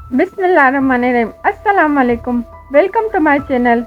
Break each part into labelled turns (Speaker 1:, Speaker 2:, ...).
Speaker 1: बिस्मिल्लाहिर्रहमानिर्रहीम। अस्सलाम वालेकुम, वेलकम टू माय चैनल।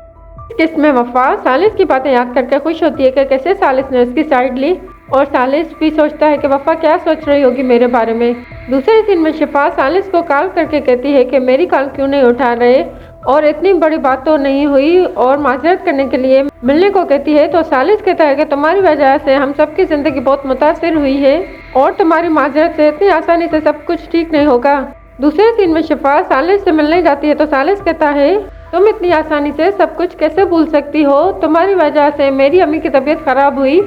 Speaker 1: इसमें वफा सालिस की बातें याद करके खुश होती है कि कैसे सालिस ने उसकी साइड ली, और सालिस भी सोचता है कि वफा क्या सोच रही होगी मेरे बारे में। दूसरे दिन में शिफा सालिस को कॉल करके कहती है कि मेरी कॉल क्यों नहीं उठा रहे, और इतनी बड़ी बात तो नहीं हुई, और माजरत करने के लिए मिलने को कहती है। तो सालिस कहता है कि तुम्हारी वजह से हम सबकी ज़िंदगी बहुत मुतासिर हुई है, और तुम्हारी माजरत से इतनी आसानी से सब कुछ ठीक नहीं होगा। दूसरे दिन में शिफा सालिस से मिलने जाती है तो सालिस कहता है तुम इतनी आसानी से सब कुछ कैसे भूल सकती हो, तुम्हारी वजह से मेरी अम्मी की तबीयत खराब हुई।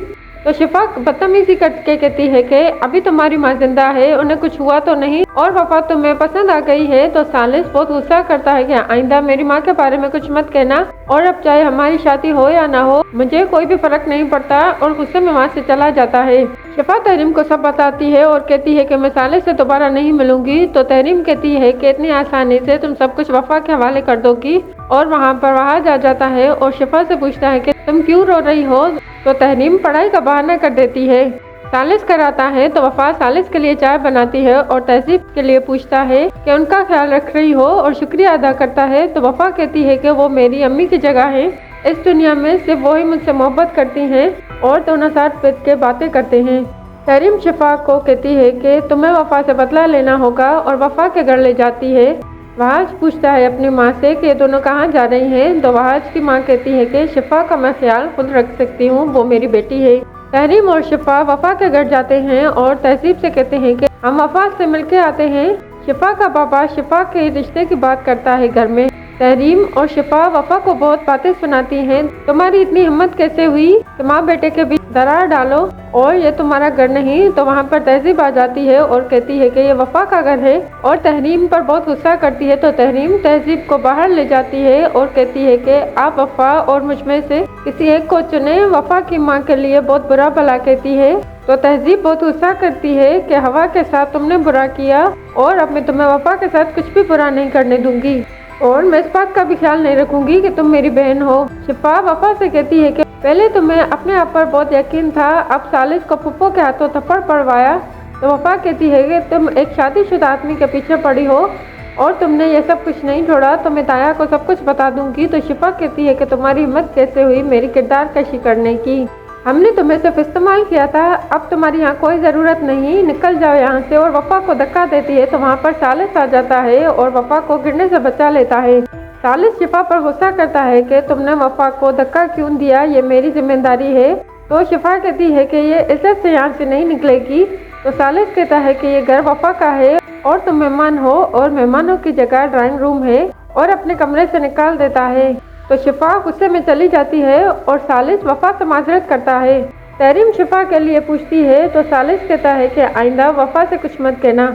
Speaker 1: तो शिफा बदतमीजी करके कहती है कि अभी तुम्हारी माँ जिंदा है, उन्हें कुछ हुआ तो नहीं, और वफा तुम्हें पसंद आ गई है। तो सालिस बहुत गुस्सा करता है कि आइंदा मेरी माँ के बारे में कुछ मत कहना, और अब चाहे हमारी शादी हो या ना हो मुझे कोई भी फर्क नहीं पड़ता, और गुस्से में वहाँ से चला जाता है। शिफा तहरीम को सब बताती है और कहती है कि मैं सालिस से दोबारा नहीं मिलूंगी। तो तहरीम कहती है कि इतनी आसानी से तुम सब कुछ वफा के हवाले कर दोगी, और वहाँ पर वहाज आ जाता है और शिफा से पूछता है कि तुम क्यों रो रही हो। तो तहरीम पढ़ाई का बहाना कर देती है। सालिस कराता है तो वफा सालिस के लिए चाय बनाती है और तहजीब के लिए पूछता है कि उनका ख्याल रख रही हो, और शुक्रिया अदा करता है। तो वफा कहती है कि वो मेरी अम्मी की जगह है, इस दुनिया में सिर्फ वही मुझसे मोहब्बत करती हैं, और दोनों साथ बैठ के बातें करते हैं। तहरीम शिफा को कहती है कि तुम्हें वफा से बदला लेना होगा, और वफा के घर ले जाती है। वहाज पूछता है अपनी माँ से कि ये दोनों कहाँ जा रही हैं। तो वहाज की माँ कहती है कि शिफा का मैं ख्याल खुद रख सकती हूँ, वो मेरी बेटी है। तहरीम और शिफा वफा के घर जाते हैं और तहजीब से कहते हैं कि हम वफा से मिलके आते हैं। शिफा का पापा शिफा के रिश्ते की बात करता है घर में। तहरीम और शिफा वफा को बहुत बातें सुनाती हैं। तुम्हारी इतनी हिम्मत कैसे हुई कि माँ बेटे के बीच दरार डालो, और ये तुम्हारा घर नहीं। तो वहाँ पर तहजीब आ जाती है और कहती है कि ये वफा का घर है, और तहरीम पर बहुत गुस्सा करती है। तो तहरीम तहजीब को बाहर ले जाती है और कहती है कि आप वफा और मुझ में से किसी एक को चुने। वफा की माँ के लिए बहुत बुरा भला कहती है। तो तहजीब बहुत गुस्सा करती है कि हवा के साथ तुमने बुरा किया, और अब मैं तुम्हें वफा के साथ कुछ भी बुरा नहीं करने दूंगी, और मैं इस बात का भी ख्याल नहीं रखूंगी कि तुम मेरी बहन हो। शिफा वफा से कहती है कि पहले तुम्हें अपने आप पर बहुत यकीन था, अब सालिस को फुप्पो के हाथों थप्पड़ पड़वाया। तो वफा कहती है कि तुम एक शादीशुदा आदमी के पीछे पड़ी हो, और तुमने ये सब कुछ नहीं छोड़ा, तो मैं ताया को सब कुछ बता दूंगी। तो शिफा कहती है कि तुम्हारी हिम्मत कैसे हुई मेरी किरदार कशी करने की, हमने तुम्हें सिर्फ इस्तेमाल किया था, अब तुम्हारी यहाँ कोई ज़रूरत नहीं, निकल जाओ यहाँ से। और वफा को धक्का देती है तो वहाँ पर सालिस आ जाता है और वफा को गिरने से बचा लेता है। सालिस शिफा पर गुस्सा करता है कि तुमने वफा को धक्का क्यों दिया, ये मेरी जिम्मेदारी है। तो शिफा कहती है कि ये इज्जत से यहाँ से नहीं निकलेगी। तो सालिस कहता है कि ये घर वफा का है, और तुम मेहमान हो, और मेहमानों की जगह ड्राइंग रूम है, और अपने कमरे से निकाल देता है। तो शिफा गुस्से में चली जाती है और सालिस वफा से माजरत करता है। तहरीम शिफा के लिए पूछती है तो सालिस कहता है कि आइंदा वफा से कुछ मत कहना।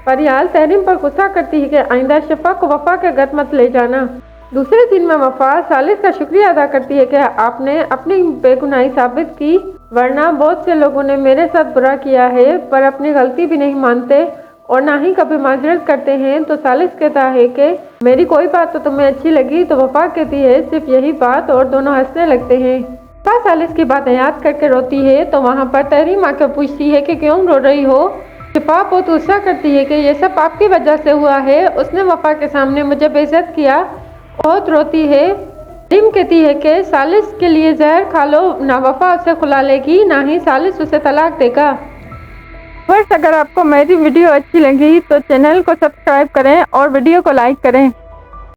Speaker 1: फरियाल तहरीम पर गुस्सा करती है कि आइंदा शिफा को वफा के घर मत ले जाना। दूसरे दिन में वफा सालिस का शुक्रिया अदा करती है कि आपने अपनी बेगुनाही साबित की, वरना बहुत से लोगों ने मेरे साथ बुरा किया है पर अपनी गलती भी नहीं मानते और ना ही कभी माजरत करते हैं। तो सालिस कहता है कि मेरी कोई बात तो तुम्हें अच्छी लगी। तो वफा कहती है सिर्फ यही बात, और दोनों हंसने लगते हैं। वफा सालिस की बातें याद करके रोती है तो वहाँ पर तहरीम आकर पूछती है कि क्यों रो रही हो। शिफा बहुत गुस्सा करती है कि ये सब आपकी वजह से हुआ है, उसने वफा के सामने मुझे बेइज्जत किया, बहुत रोती है। तहरीम कहती है कि सालिस के लिए जहर खा लो, ना वफा उसे खुला लेगी ना ही सालिस उसे तलाक देगा। बस अगर आपको मेरी वीडियो अच्छी लगी तो चैनल को सब्सक्राइब करें और वीडियो को लाइक करें।